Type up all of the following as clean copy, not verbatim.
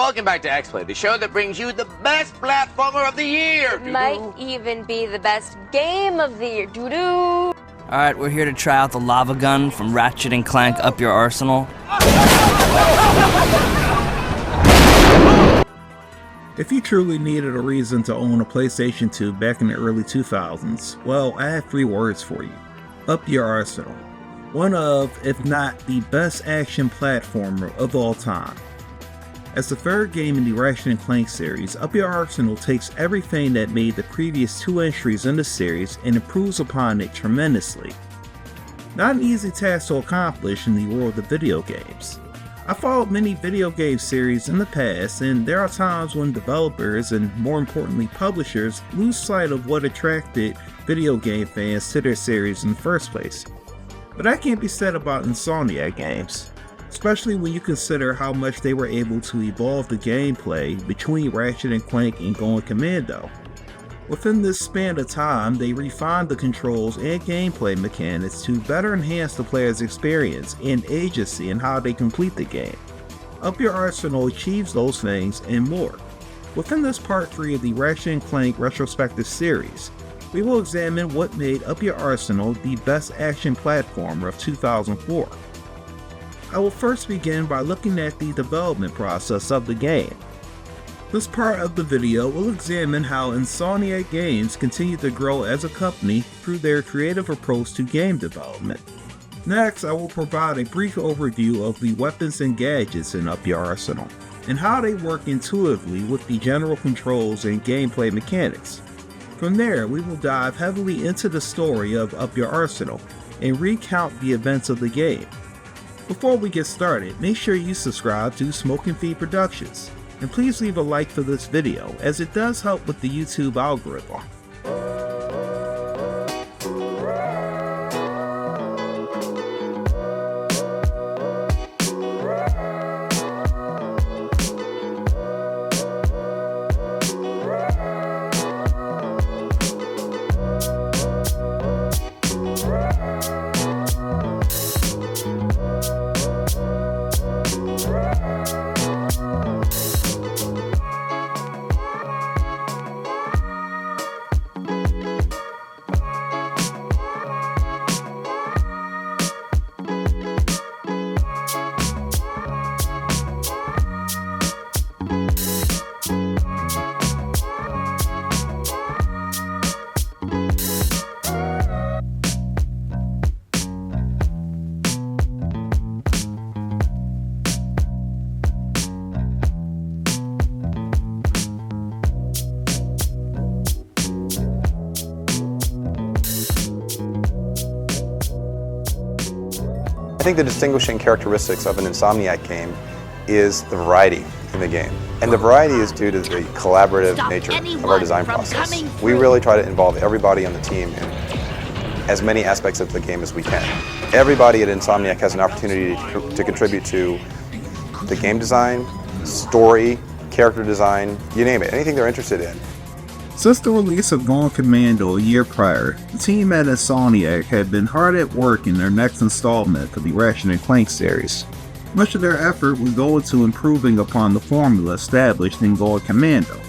Welcome back to X-Play, the show that brings you the best platformer of the year. It might even be the best game of the year. Doo-doo. Alright, we're here to try out the lava gun from Ratchet and Clank Up Your Arsenal. If you truly needed a reason to own a PlayStation 2 back in the early 2000s, well, I have 3 words for you. Up Your Arsenal. One of, if not the best action platformer of all time. As the third game in the Ratchet and Clank series, Up Your Arsenal takes everything that made the previous 2 entries in the series and improves upon it tremendously. Not an easy task to accomplish in the world of video games. I followed many video game series in the past, and there are times when developers and more importantly publishers lose sight of what attracted video game fans to their series in the first place. But that can't be said about Insomniac games, especially when you consider how much they were able to evolve the gameplay between Ratchet and Clank and Commando. Within this span of time, they refined the controls and gameplay mechanics to better enhance the player's experience and agency in how they complete the game. Up Your Arsenal achieves those things and more. Within this part 3 of the Ratchet and Clank Retrospective series, we will examine what made Up Your Arsenal the best action platformer of 2004. I will first begin by looking at the development process of the game. This part of the video will examine how Insomniac Games continued to grow as a company through their creative approach to game development. Next, I will provide a brief overview of the weapons and gadgets in Up Your Arsenal, and how they work intuitively with the general controls and gameplay mechanics. From there, we will dive heavily into the story of Up Your Arsenal, and recount the events of the game. Before we get started, make sure you subscribe to Smoking Feed Productions. And please leave a like for this video, as it does help with the YouTube algorithm. I think the distinguishing characteristics of an Insomniac game is the variety in the game. And the variety is due to the collaborative nature of our design process. We really try to involve everybody on the team in as many aspects of the game as we can. Everybody at Insomniac has an opportunity to contribute to the game design, story, character design, you name it, anything they're interested in. Since the release of Commando a year prior, the team at Insomniac had been hard at work in their next installment for the Ratchet and Clank series. Much of their effort would go into improving upon the formula established in Commando.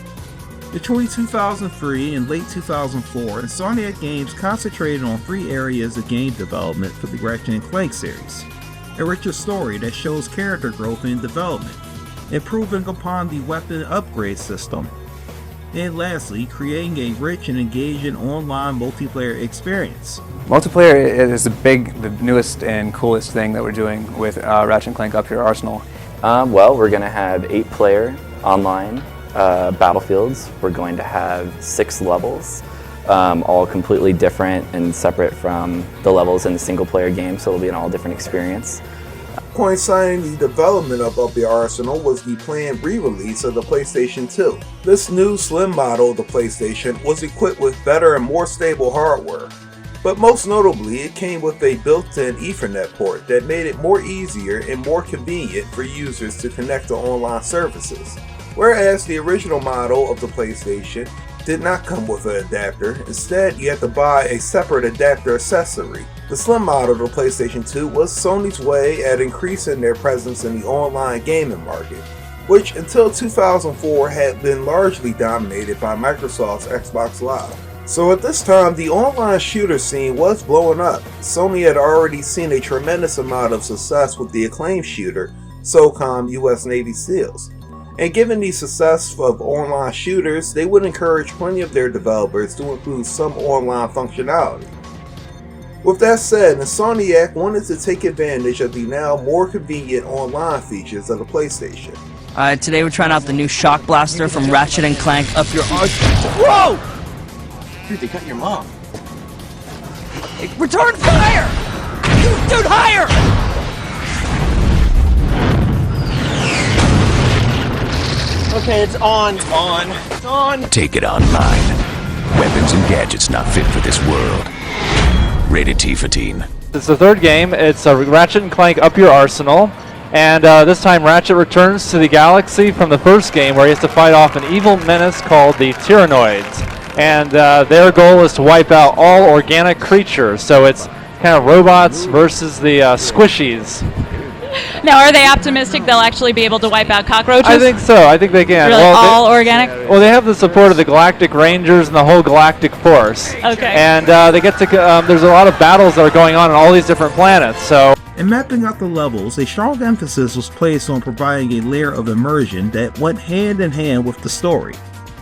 Between 2003 and late 2004, Insomniac Games concentrated on 3 areas of game development for the Ratchet and Clank series. A richer story that shows character growth and development, improving upon the weapon upgrade system, and lastly, creating a rich and engaging online multiplayer experience. Multiplayer is the newest and coolest thing that we're doing with Ratchet and Clank Up Your Arsenal. Well, we're going to have 8-player online battlefields. We're going to have 6 levels, all completely different and separate from the levels in the single-player game, so it'll be an all different experience. Coinciding the development of Up Your Arsenal was the planned re-release of the PlayStation 2. This new slim model of the PlayStation was equipped with better and more stable hardware, but most notably it came with a built-in Ethernet port that made it more easier and more convenient for users to connect to online services. Whereas the original model of the PlayStation did not come with an adapter, instead you had to buy a separate adapter accessory. The slim model of the PlayStation 2 was Sony's way at increasing their presence in the online gaming market. which until 2004 had been largely dominated by Microsoft's Xbox Live. So at this time, the online shooter scene was blowing up. Sony had already seen a tremendous amount of success with the acclaimed shooter, SOCOM US Navy SEALs. And given the success of online shooters, they would encourage plenty of their developers to include some online functionality. With that said, Insomniac wanted to take advantage of the now more convenient online features of the PlayStation. Today we're trying out the new shock blaster from Ratchet and Clank up your arse. Whoa! Dude, they got your mom. Hey, return fire! Dude, higher! Okay, it's on. It's on. Take it online. Weapons and gadgets not fit for this world. Rated T for teen. It's the third game. It's Ratchet and Clank Up Your Arsenal. And this time Ratchet returns to the galaxy from the first game where he has to fight off an evil menace called the Tyrannoids. And their goal is to wipe out all organic creatures. So it's kind of robots versus the squishies. Now, are they optimistic they'll actually be able to wipe out cockroaches? I think so. I think they can. Really, all organic? Well, they have the support of the Galactic Rangers and the whole Galactic Force. Okay. And they get to. There's a lot of battles that are going on all these different planets. So. In mapping out the levels, a strong emphasis was placed on providing a layer of immersion that went hand in hand with the story.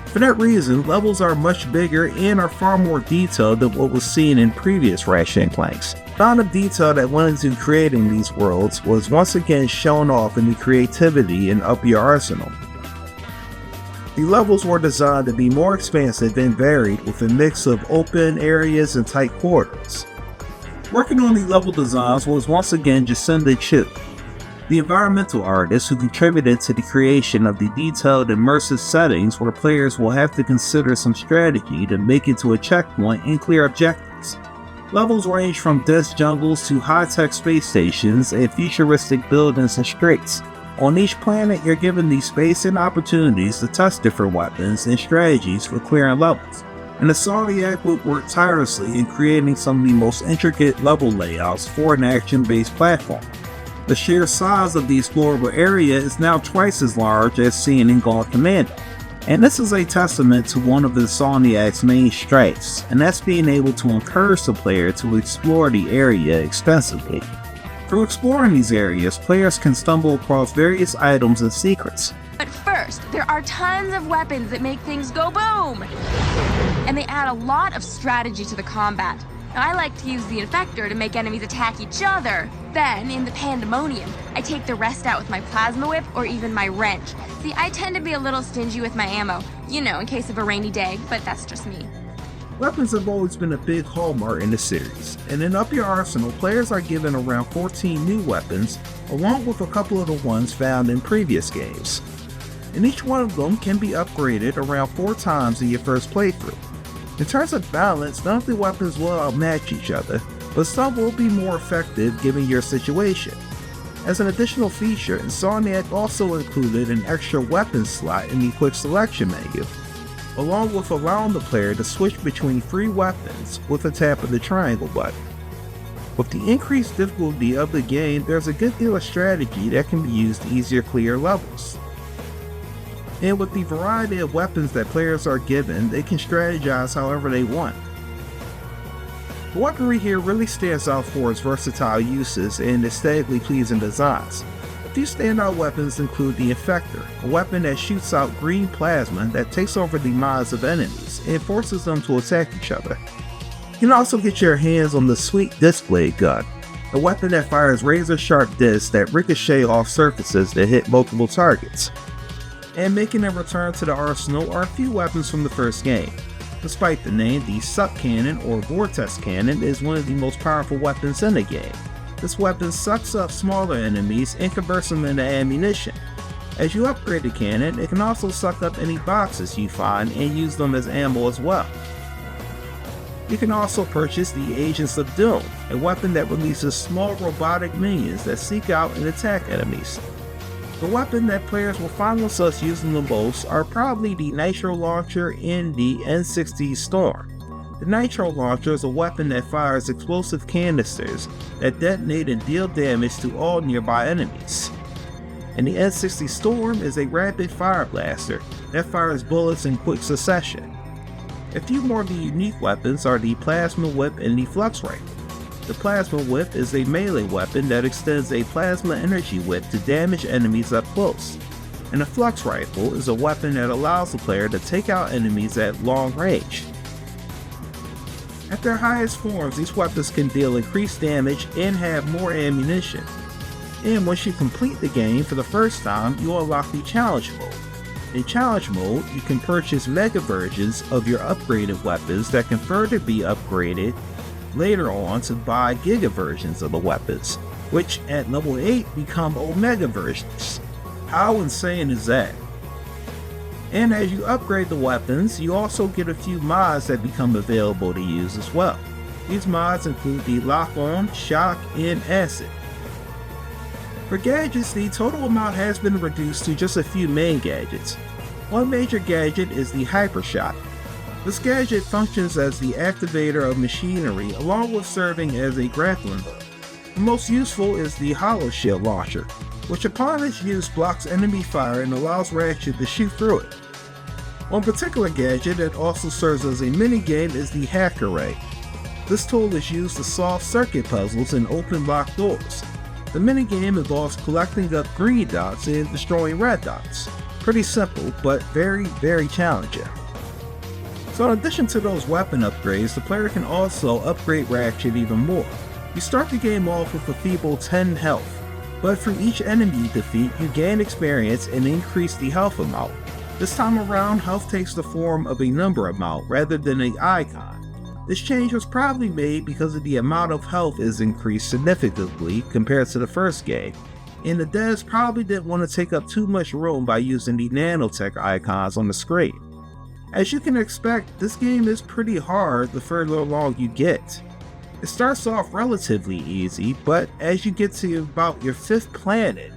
For that reason, levels are much bigger and are far more detailed than what was seen in previous Ratchet and Clanks. The amount of detail that went into creating these worlds was once again shown off in the creativity in Up Your Arsenal. The levels were designed to be more expansive and varied with a mix of open areas and tight quarters. Working on the level designs was once again Jacinda Chu, the environmental artist who contributed to the creation of the detailed immersive settings where players will have to consider some strategy to make it to a checkpoint and clear objectives. Levels range from dense jungles to high-tech space stations and futuristic buildings and streets. On each planet, you're given the space and opportunities to test different weapons and strategies for clearing levels. And Insomniac would work tirelessly in creating some of the most intricate level layouts for an action-based platform. The sheer size of the explorable area is now twice as large as seen in Commando. And this is a testament to one of Insomniac's main strengths, and that's being able to encourage the player to explore the area extensively. Through exploring these areas, players can stumble across various items and secrets. But first, there are tons of weapons that make things go boom! And they add a lot of strategy to the combat. Now, I like to use the Infector to make enemies attack each other. Then, in the Pandemonium, I take the rest out with my Plasma Whip or even my Wrench. See, I tend to be a little stingy with my ammo, you know, in case of a rainy day, but that's just me. Weapons have always been a big hallmark in the series, and in Up Your Arsenal, players are given around 14 new weapons, along with a couple of the ones found in previous games. And each one of them can be upgraded around 4 times in your first playthrough. In terms of balance, none of the weapons will outmatch each other, but some will be more effective given your situation. As an additional feature, Insomniac also included an extra weapon slot in the quick selection menu, along with allowing the player to switch between 3 weapons with a tap of the triangle button. With the increased difficulty of the game, there's a good deal of strategy that can be used to easier clear levels. And with the variety of weapons that players are given, they can strategize however they want. The weaponry here really stands out for its versatile uses and aesthetically pleasing designs. A few standout weapons include the Infector, a weapon that shoots out green plasma that takes over the minds of enemies and forces them to attack each other. You can also get your hands on the sweet Disc-Blade gun, a weapon that fires razor-sharp discs that ricochet off surfaces that hit multiple targets. And making a return to the arsenal are a few weapons from the first game. Despite the name, the Suck Cannon or Vortex Cannon is one of the most powerful weapons in the game. This weapon sucks up smaller enemies and converts them into ammunition. As you upgrade the cannon, it can also suck up any boxes you find and use them as ammo as well. You can also purchase the Agents of Doom, a weapon that releases small robotic minions that seek out and attack enemies. The weapon that players will find themselves using the most are probably the Nitro Launcher and the N60 Storm. The Nitro Launcher is a weapon that fires explosive canisters that detonate and deal damage to all nearby enemies. and the N60 Storm is a rapid fire blaster that fires bullets in quick succession. A few more of the unique weapons are the Plasma Whip and the Flux Rifle. The Plasma Whip is a melee weapon that extends a plasma energy whip to damage enemies up close, and the Flux Rifle is a weapon that allows the player to take out enemies at long range. At their highest forms, these weapons can deal increased damage and have more ammunition. And once you complete the game for the first time, you'll unlock the Challenge Mode. In Challenge Mode, you can purchase mega versions of your upgraded weapons that can further be upgraded later on to buy giga versions of the weapons, which at level 8 become omega versions. How insane is that? And as you upgrade the weapons, you also get a few mods that become available to use as well. These mods include the Lock On, Shock, and Acid. For gadgets, the total amount has been reduced to just a few main gadgets. One major gadget is the Hyper Shot. This gadget functions as the activator of machinery along with serving as a grappling hook. The most useful is the Hollow Shield Launcher, which upon its use blocks enemy fire and allows Ratchet to shoot through it. One particular gadget that also serves as a minigame is the Hacker Ray. This tool is used to solve circuit puzzles and open locked doors. The minigame involves collecting up green dots and destroying red dots. Pretty simple, but very, very challenging. So in addition to those weapon upgrades, the player can also upgrade Ratchet even more. You start the game off with a feeble 10 health, but for each enemy defeat you gain experience and increase the health amount. This time around, health takes the form of a number amount rather than an icon. This change was probably made because of the amount of health is increased significantly compared to the first game, and the devs probably didn't want to take up too much room by using the nanotech icons on the screen. As you can expect, this game is pretty hard the further along you get. It starts off relatively easy, but as you get to about your 5th planet,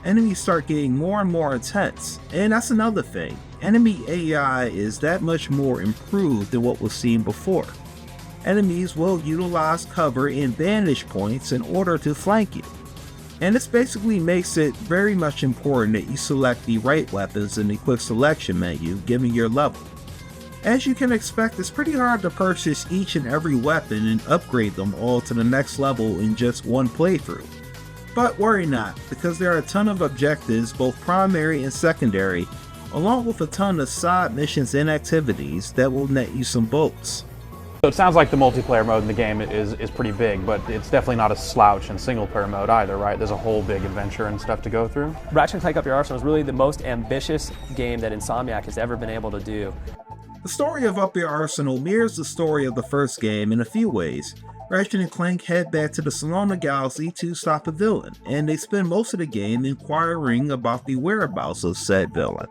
enemies start getting more and more intense, and that's another thing. Enemy AI is that much more improved than what was seen before. Enemies will utilize cover and vantage points in order to flank you. And this basically makes it very much important that you select the right weapons in the quick selection menu given your level. As you can expect, it's pretty hard to purchase each and every weapon and upgrade them all to the next level in just one playthrough. But worry not, because there are a ton of objectives, both primary and secondary, along with a ton of side missions and activities that will net you some bolts. So it sounds like the multiplayer mode in the game is pretty big, but it's definitely not a slouch in single player mode either, right? There's a whole big adventure and stuff to go through. Ratchet and Clank Up Your Arsenal is really the most ambitious game that Insomniac has ever been able to do. The story of Up Your Arsenal mirrors the story of the first game in a few ways. Ratchet and Clank head back to the Salona Galaxy to stop a villain, and they spend most of the game inquiring about the whereabouts of said villain.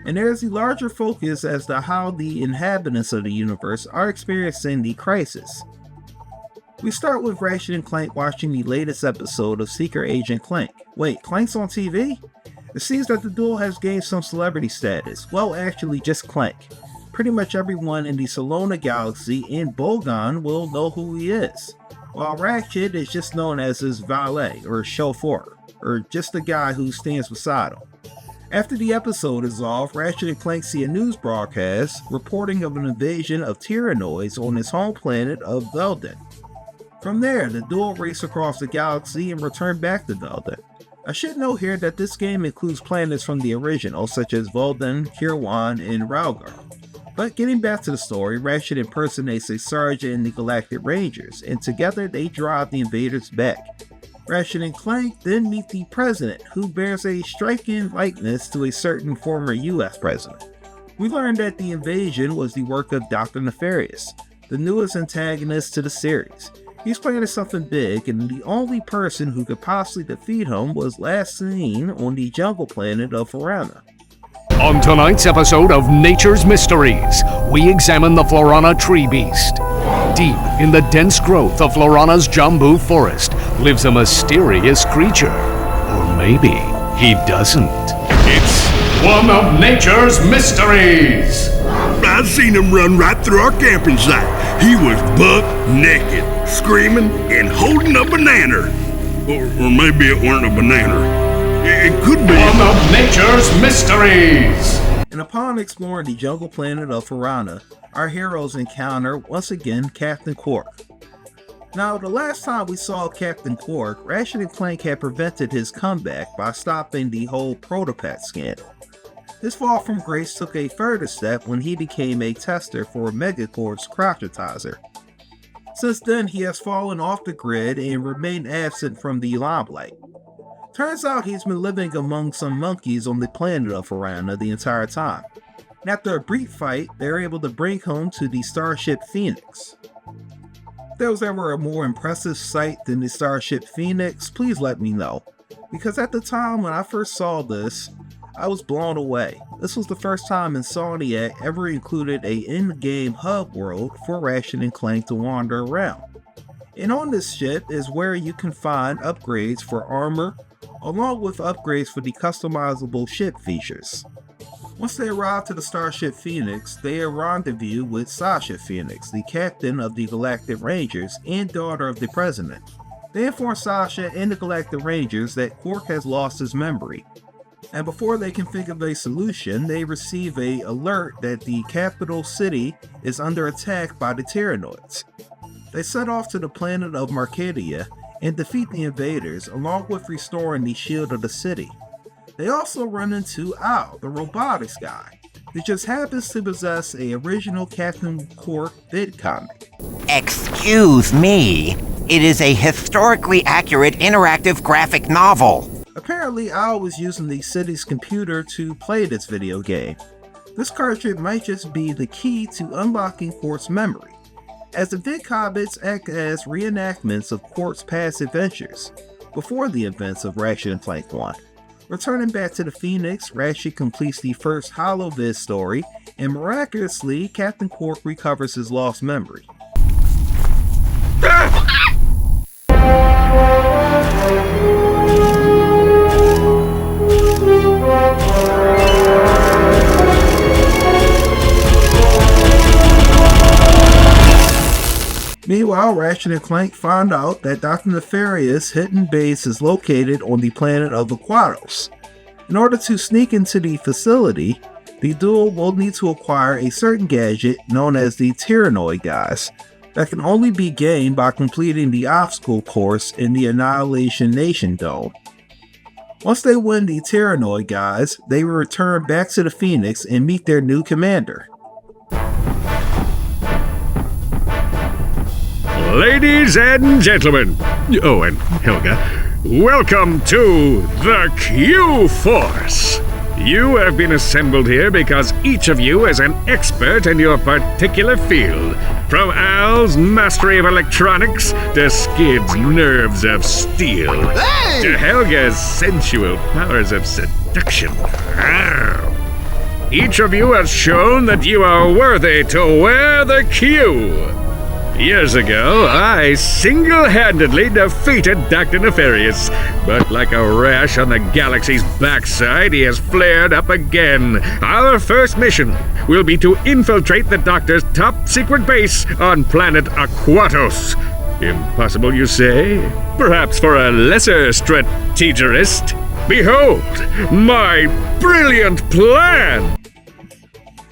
And there is a larger focus as to how the inhabitants of the universe are experiencing the crisis. We start with Ratchet and Clank watching the latest episode of Secret Agent Clank. Wait, Clank's on TV? It seems that the duo has gained some celebrity status. Well, actually just Clank. Pretty much everyone in the Salona Galaxy and Bogon will know who he is, while Ratchet is just known as his valet or chauffeur, or just the guy who stands beside him. After the episode is off, Ratchet and Clank see a news broadcast reporting of an invasion of Tyrannoids on his home planet of Velden. From there, the duo race across the galaxy and return back to Velden. I should note here that this game includes planets from the original, such as Velden, Kirwan, and Ralgar. But getting back to the story, Ratchet impersonates a sergeant in the Galactic Rangers, and together they drive the invaders back. Ratchet and Clank then meet the president, who bears a striking likeness to a certain former US president. We learn that the invasion was the work of Dr. Nefarious, the newest antagonist to the series. He's planning something big, and the only person who could possibly defeat him was last seen on the jungle planet of Farana. On tonight's episode of Nature's Mysteries, we examine the Florana tree beast. Deep in the dense growth of Florana's Jambu forest lives a mysterious creature. Or maybe he doesn't. It's one of Nature's Mysteries. I seen him run right through our camping site. He was buck naked, screaming and holding a banana. Or maybe it weren't a banana. It could be. One of nature's mysteries. And upon exploring the jungle planet of Piranha, our heroes encounter, once again, Captain Quark. Now, the last time we saw Captain Quark, Ratchet and Clank had prevented his comeback by stopping the whole Protopet scandal. His fall from grace took a further step when he became a tester for Megacorp's cryotizer. Since then, he has fallen off the grid and remained absent from the limelight. Turns out he's been living among some monkeys on the planet of Piranha the entire time. And after a brief fight, they were able to bring home to the Starship Phoenix. If there was ever a more impressive sight than the Starship Phoenix, please let me know. Because at the time when I first saw this, I was blown away. This was the first time Insomniac ever included a in-game hub world for Ratchet and Clank to wander around. And on this ship is where you can find upgrades for armor, along with upgrades for the customizable ship features. Once they arrive to the Starship Phoenix, they rendezvous with Sasha Phoenix, the captain of the Galactic Rangers and daughter of the president. They inform Sasha and the Galactic Rangers that Quark has lost his memory. And before they can think of a solution, they receive an alert that the capital city is under attack by the Tyrannoids. They set off to the planet of Marcadia and defeat the invaders, along with restoring the shield of the city. They also run into Al, the robotics guy, who just happens to possess an original Captain Quark vid comic. Excuse me, it is a historically accurate interactive graphic novel. Apparently, Al was using the city's computer to play this video game. This cartridge might just be the key to unlocking Quark's memory, as the vid comics act as reenactments of Quark's past adventures, before the events of Ratchet and Clank 1. Returning back to the Phoenix, Ratchet completes the first HoloViz story, and miraculously, Captain Quark recovers his lost memory. Meanwhile, Ratchet and Clank find out that Dr. Nefarious' hidden base is located on the planet of Aquatos. In order to sneak into the facility, the duo will need to acquire a certain gadget known as the Tyrannoid Guys that can only be gained by completing the obstacle course in the Annihilation Nation Dome. Once they win the Tyrannoid Guys, they will return back to the Phoenix and meet their new commander. Ladies and gentlemen, oh, and Helga, welcome to the Q-Force. You have been assembled here because each of you is an expert in your particular field. From Al's mastery of electronics to Skid's nerves of steel, to Helga's sensual powers of seduction. Each of you has shown that you are worthy to wear the Q. Years ago, I single-handedly defeated Dr. Nefarious, but like a rash on the galaxy's backside, he has flared up again. Our first mission will be to infiltrate the Doctor's top-secret base on planet Aquatos. Impossible, you say? Perhaps for a lesser strategist. Behold, my brilliant plan!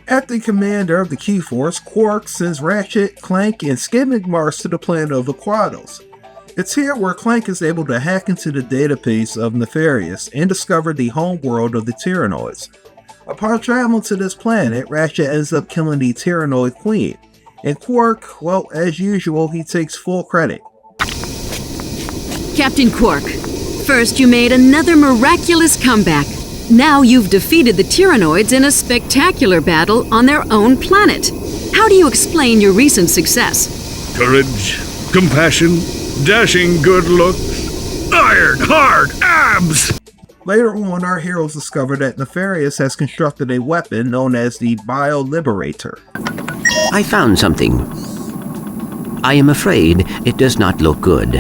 Acting commander of the Q-Force, Quark sends Ratchet, Clank, and Skid McMarsh to the planet of Aquatos. It's here where Clank is able to hack into the database of Nefarious and discover the home world of the Tyrannoids. Upon traveling to this planet, Ratchet ends up killing the Tyrannoid Queen, and Quark, well, as usual, he takes full credit. Captain Quark, first you made another miraculous comeback. Now you've defeated the Tyrannoids in a spectacular battle on their own planet. How do you explain your recent success? Courage, compassion, dashing good looks, iron hard abs! Later on, our heroes discover that Nefarious has constructed a weapon known as the Bio-Liberator. I found something. I am afraid it does not look good.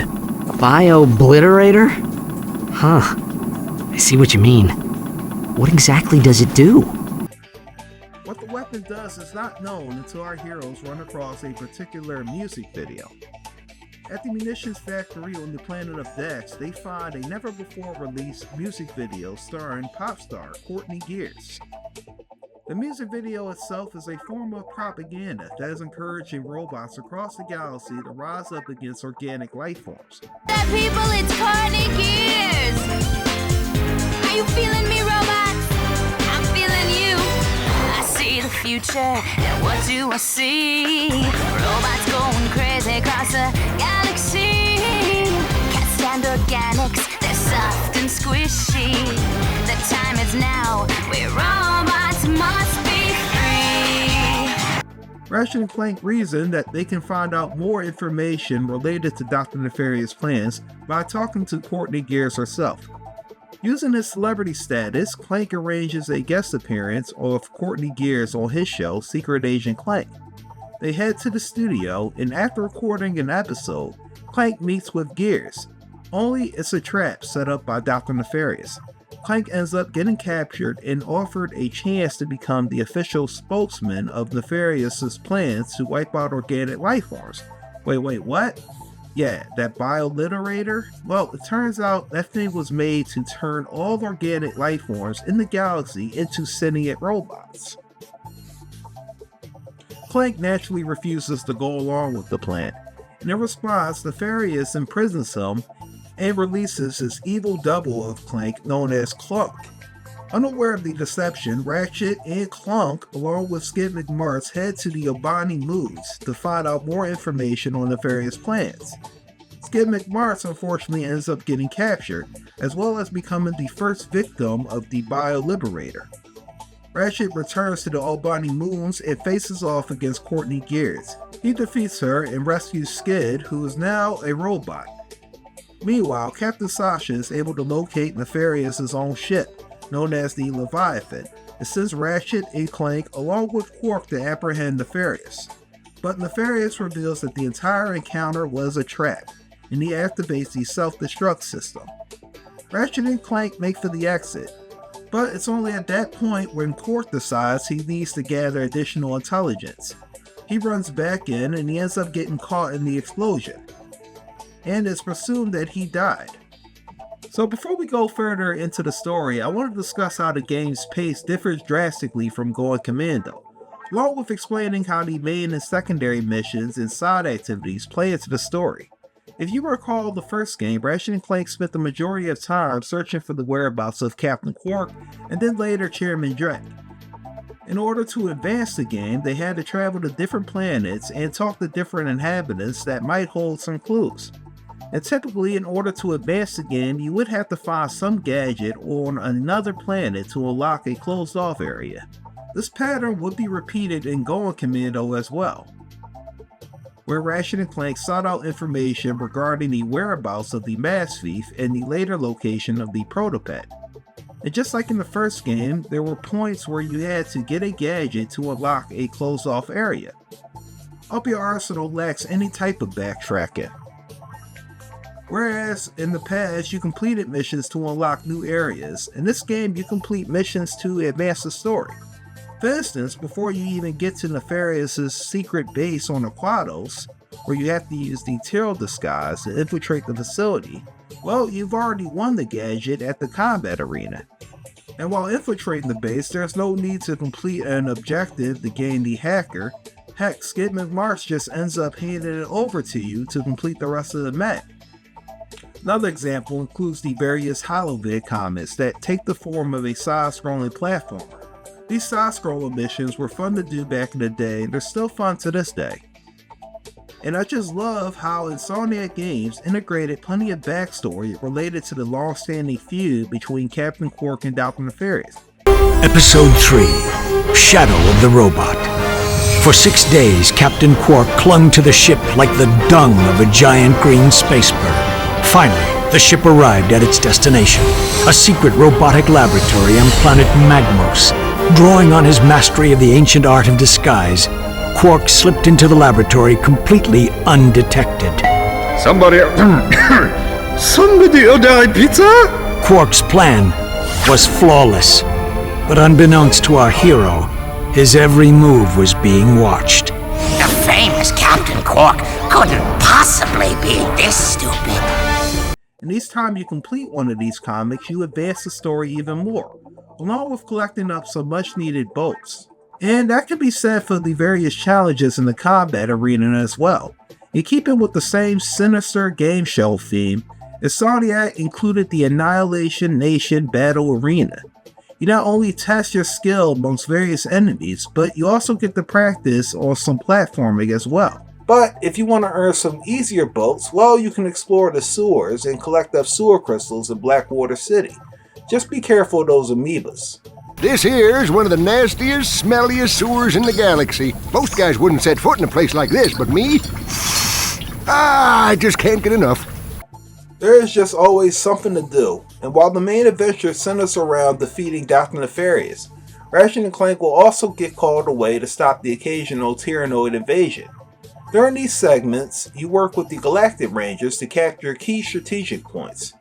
Bio-Obliterator? Huh. I see what you mean. What exactly does it do? What the weapon does is not known until our heroes run across a particular music video. At the munitions factory on the planet of Dex, they find a never-before-released music video starring pop star Courtney Gears. The music video itself is a form of propaganda that is encouraging robots across the galaxy to rise up against organic life forms. People, it's Courtney Gears! Are you feeling me, robots? I'm feeling you. I see the future, and what do I see? Robots going crazy across the galaxy. Can't stand organics, they're soft and squishy. The time is now, where robots must be free. Ratchet and Clank reason that they can find out more information related to Dr. Nefarious' plans by talking to Courtney Gears herself. Using his celebrity status, Clank arranges a guest appearance of Courtney Gears on his show, Secret Agent Clank. They head to the studio, and after recording an episode, Clank meets with Gears. Only it's a trap set up by Dr. Nefarious. Clank ends up getting captured and offered a chance to become the official spokesman of Nefarious' plans to wipe out organic life forms. Wait, what? Yeah, that bioliterator? Well, it turns out that thing was made to turn all organic life forms in the galaxy into sentient robots. Clank naturally refuses to go along with the plan, and in response, Nefarious imprisons him and releases his evil double of Clank known as Clunk. Unaware of the deception, Ratchet and Clunk, along with Skid McMarts, head to the Obani Moons to find out more information on Nefarious' plans. Skid McMarts unfortunately ends up getting captured, as well as becoming the first victim of the Bio-Liberator. Ratchet returns to the Obani Moons and faces off against Courtney Gears. He defeats her and rescues Skid, who is now a robot. Meanwhile, Captain Sasha is able to locate Nefarious' own ship, known as the Leviathan, and sends Ratchet and Clank along with Quark to apprehend Nefarious. But Nefarious reveals that the entire encounter was a trap, and he activates the self-destruct system. Ratchet and Clank make for the exit, but it's only at that point when Quark decides he needs to gather additional intelligence. He runs back in and he ends up getting caught in the explosion, and it's presumed that he died. So before we go further into the story, I want to discuss how the game's pace differs drastically from going Commando, along with explaining how the main and secondary missions and side activities play into the story. If you recall the first game, Ratchet and Clank spent the majority of time searching for the whereabouts of Captain Quark and then later Chairman Drek. In order to advance the game, they had to travel to different planets and talk to different inhabitants that might hold some clues. And typically, in order to advance the game, you would have to find some gadget on another planet to unlock a closed-off area. This pattern would be repeated in Going Commando as well, where Ratchet and Clank sought out information regarding the whereabouts of the Mass Thief and the later location of the Protopet. And just like in the first game, there were points where you had to get a gadget to unlock a closed-off area. Up Your Arsenal lacks any type of backtracking. Whereas in the past you completed missions to unlock new areas, in this game you complete missions to advance the story. For instance, before you even get to Nefarious' secret base on Aquados, where you have to use the Tyrrell disguise to infiltrate the facility, well, you've already won the gadget at the combat arena. And while infiltrating the base, there's no need to complete an objective to gain the hacker. Heck, Skid McMarts just ends up handing it over to you to complete the rest of the map. Another example includes the various holovid comments that take the form of a side-scrolling platformer. These side-scroller missions were fun to do back in the day, and they're still fun to this day. And I just love how Insomniac Games integrated plenty of backstory related to the long-standing feud between Captain Quark and Dr. Nefarious. Episode 3, Shadow of the Robot. For 6 days, Captain Quark clung to the ship like the dung of a giant green space bird. Finally, the ship arrived at its destination, a secret robotic laboratory on planet Magmos. Drawing on his mastery of the ancient art of disguise, Quark slipped into the laboratory completely undetected. Somebody order pizza? Quark's plan was flawless, but unbeknownst to our hero, his every move was being watched. The famous Captain Quark couldn't possibly be this stupid. And each time you complete one of these comics, you advance the story even more, along with collecting up some much needed bolts. And that can be said for the various challenges in the combat arena as well. In keeping with the same sinister game show theme, Insomniac included the Annihilation Nation Battle Arena. You not only test your skill amongst various enemies, but you also get to practice on some platforming as well. But if you want to earn some easier bolts, well, you can explore the sewers and collect up sewer crystals in Blackwater City. Just be careful of those amoebas. This here's one of the nastiest, smelliest sewers in the galaxy. Most guys wouldn't set foot in a place like this, but me? I just can't get enough. There is just always something to do, and while the main adventure centers around defeating Dr. Nefarious, Ratchet and Clank will also get called away to stop the occasional Tyrannoid invasion. During these segments, you work with the Galactic Rangers to capture key strategic points.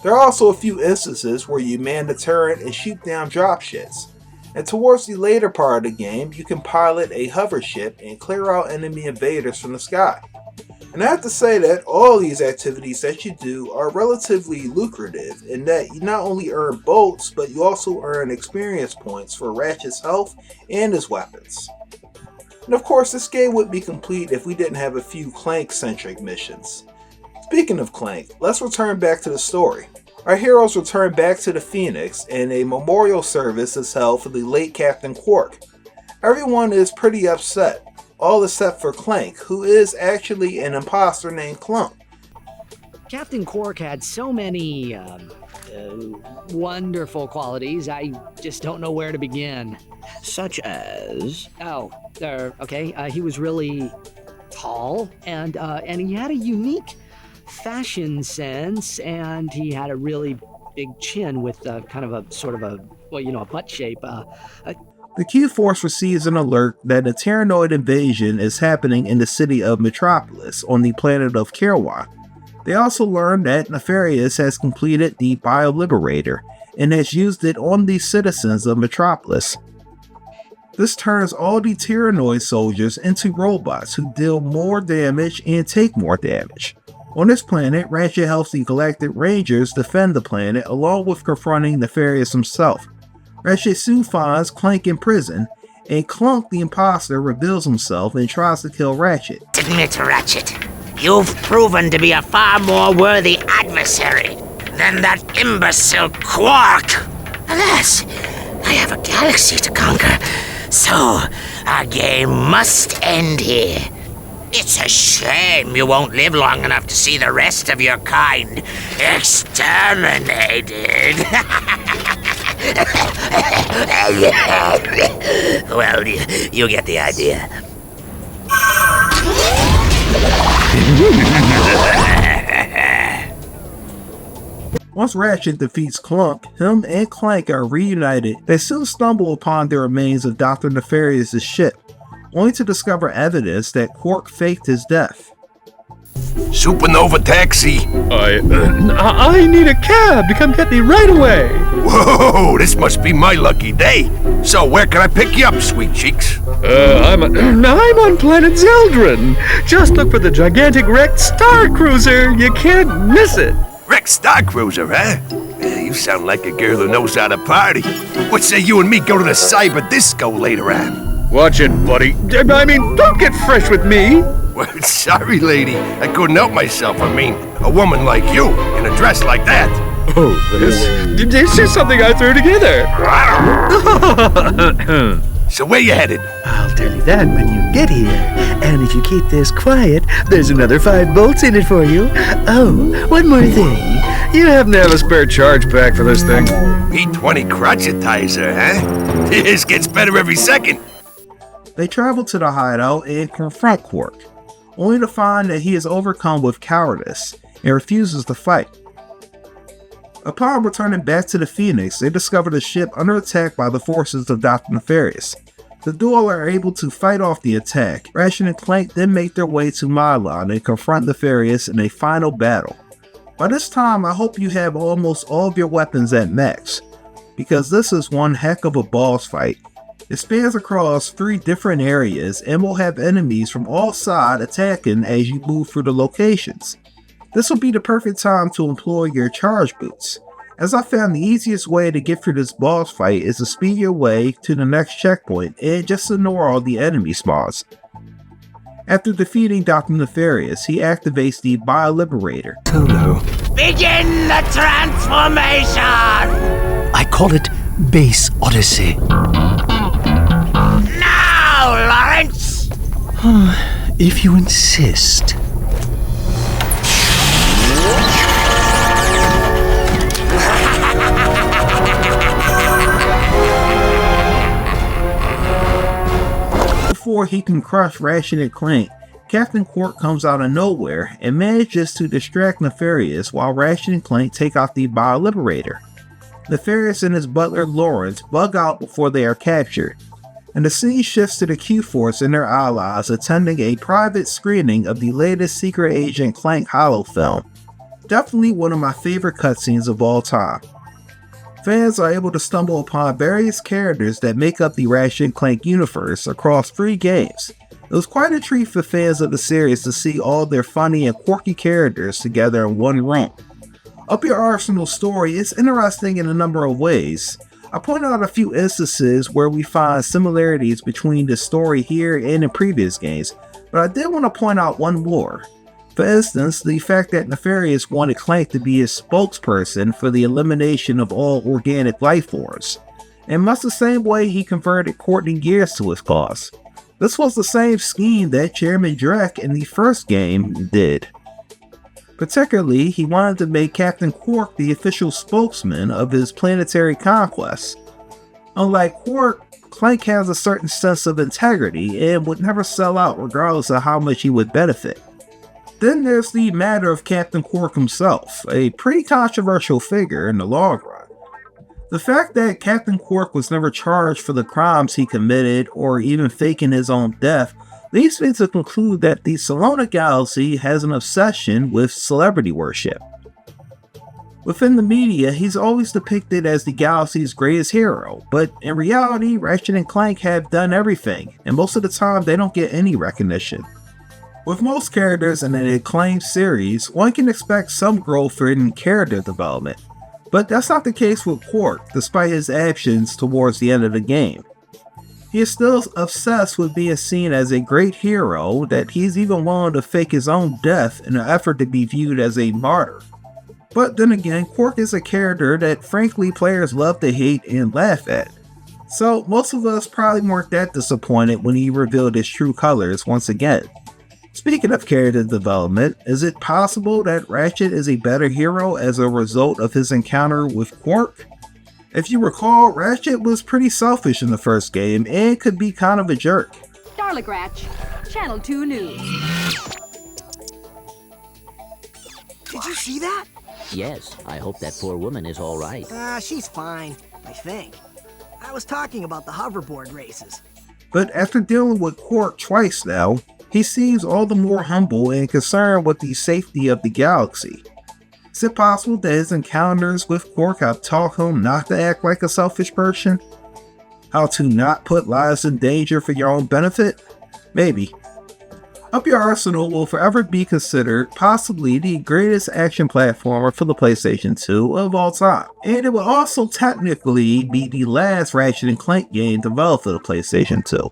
There are also a few instances where you man the turret and shoot down dropships, and towards the later part of the game, you can pilot a hover ship and clear out enemy invaders from the sky. And I have to say that all these activities that you do are relatively lucrative in that you not only earn bolts, but you also earn experience points for Ratchet's health and his weapons. And of course, this game wouldn't be complete if we didn't have a few Clank-centric missions. Speaking of Clank, let's return back to the story. Our heroes return back to the Phoenix, and a memorial service is held for the late Captain Quark. Everyone is pretty upset, all except for Clank, who is actually an imposter named Clunk. Captain Quark had so many wonderful qualities, I just don't know where to begin. Such as? He was really tall, and he had a unique fashion sense, and he had a really big chin with kind of a sort of a butt shape. The Q-Force receives an alert that a Tyrannoid invasion is happening in the city of Metropolis on the planet of Kirwan. They also learn that Nefarious has completed the Bio-Liberator and has used it on the citizens of Metropolis. This turns all the Tyrannoid soldiers into robots who deal more damage and take more damage. On this planet, Ratchet helps the Galactic Rangers defend the planet along with confronting Nefarious himself. Ratchet soon finds Clank in prison, and Clunk the imposter reveals himself and tries to kill Ratchet. Admit, Ratchet, you've proven to be a far more worthy adversary than that imbecile Quark. Alas, I have a galaxy to conquer, so our game must end here. It's a shame you won't live long enough to see the rest of your kind exterminated. Well, you get the idea. Once Ratchet defeats Clunk, him and Clank are reunited. They soon stumble upon the remains of Dr. Nefarious' ship, only to discover evidence that Quark faked his death. Supernova taxi! I need a cab to come get me right away! Whoa, this must be my lucky day! So where can I pick you up, sweet cheeks? I'm on planet Zeldrin! Just look for the gigantic wrecked Star Cruiser! You can't miss it! Wrecked Star Cruiser, huh? You sound like a girl who knows how to party. What say you and me go to the cyber disco later on? Watch it, buddy. I mean, don't get fresh with me! Well, sorry, lady. I couldn't help myself. I mean, a woman like you, in a dress like that. Oh, this is something I threw together. So where you headed? I'll tell you that when you get here. And if you keep this quiet, there's another 5 bolts in it for you. Oh, one more thing. You happen to have a spare charge pack for this thing. P20 crotchetizer, huh? This gets better every second. They travel to the hideout and confront Quark, only to find that he is overcome with cowardice and refuses to fight. Upon returning back to the Phoenix, they discover the ship under attack by the forces of Dr. Nefarious. The duo are able to fight off the attack. Ratchet and Clank then make their way to Mylon and confront Nefarious in a final battle. By this time, I hope you have almost all of your weapons at max, because this is one heck of a boss fight. It spans across 3 different areas and will have enemies from all sides attacking as you move through the locations. This will be the perfect time to employ your charge boots, as I found the easiest way to get through this boss fight is to speed your way to the next checkpoint and just ignore all the enemy spawns. After defeating Dr. Nefarious, he activates the Bio-Liberator. Solo. Begin the transformation! I call it Base Odyssey. Now, Lawrence! If you insist. Before he can crush Ratchet and Clank, Captain Quark comes out of nowhere and manages to distract Nefarious while Ratchet and Clank take out the Bio-Liberator. Nefarious and his butler Lawrence bug out before they are captured, and the scene shifts to the Q-Force and their allies attending a private screening of the latest Secret Agent Clank Holo film. Definitely one of my favorite cutscenes of all time. Fans are able to stumble upon various characters that make up the Ratchet and Clank universe across 3 games. It was quite a treat for fans of the series to see all their funny and quirky characters together in one room. Up Your Arsenal story is interesting in a number of ways. I point out a few instances where we find similarities between the story here and in previous games, but I did want to point out one more. For instance, the fact that Nefarious wanted Clank to be his spokesperson for the elimination of all organic life forms, in much the same way he converted Courtney Gears to his cause. This was the same scheme that Chairman Drek in the first game did. Particularly, he wanted to make Captain Quark the official spokesman of his planetary conquest. Unlike Quark, Clank has a certain sense of integrity and would never sell out regardless of how much he would benefit. Then there's the matter of Captain Quark himself, a pretty controversial figure in the long run. The fact that Captain Quark was never charged for the crimes he committed or even faking his own death leads me to conclude that the Solana Galaxy has an obsession with celebrity worship. Within the media, he's always depicted as the galaxy's greatest hero, but in reality, Ratchet and Clank have done everything, and most of the time they don't get any recognition. With most characters in an acclaimed series, one can expect some growth in character development, but that's not the case with Quark, despite his actions towards the end of the game. He is still obsessed with being seen as a great hero that he's even willing to fake his own death in an effort to be viewed as a martyr. But then again, Quark is a character that frankly players love to hate and laugh at. So most of us probably weren't that disappointed when he revealed his true colors once again. Speaking of character development, is it possible that Ratchet is a better hero as a result of his encounter with Quark? If you recall, Ratchet was pretty selfish in the first game and could be kind of a jerk. Darlic Ratch, Channel 2 News. Did you see that? Yes, I hope that poor woman is all right. She's fine, I think. I was talking about the hoverboard races. But after dealing with Quark twice now, he seems all the more humble and concerned with the safety of the galaxy. Is it possible that his encounters with Quark have taught him not to act like a selfish person? How to not put lives in danger for your own benefit? Maybe. Up Your Arsenal will forever be considered possibly the greatest action platformer for the PlayStation 2 of all time, and it will also technically be the last Ratchet and Clank game developed for the PlayStation 2.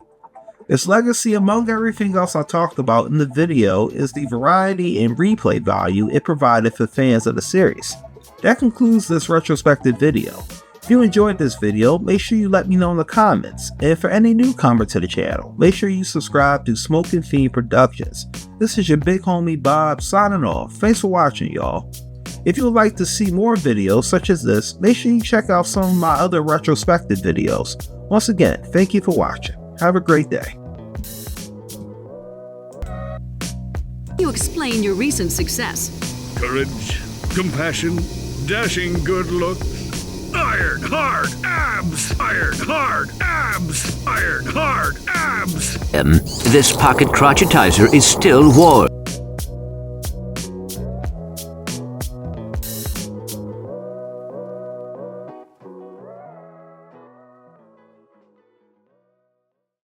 Its legacy, among everything else I talked about in the video, is the variety and replay value it provided for fans of the series. That concludes this retrospective video. If you enjoyed this video, make sure you let me know in the comments, and for any newcomer to the channel, make sure you subscribe to Smoking Fiend Productions. This is your big homie Bob signing off. Thanks for watching, y'all. If you would like to see more videos such as this, make sure you check out some of my other retrospective videos. Once again, thank you for watching. Have a great day. You explain your recent success. Courage, compassion, dashing good looks. Iron hard abs! Iron hard abs! Iron hard abs! This pocket crotchetizer is still warm.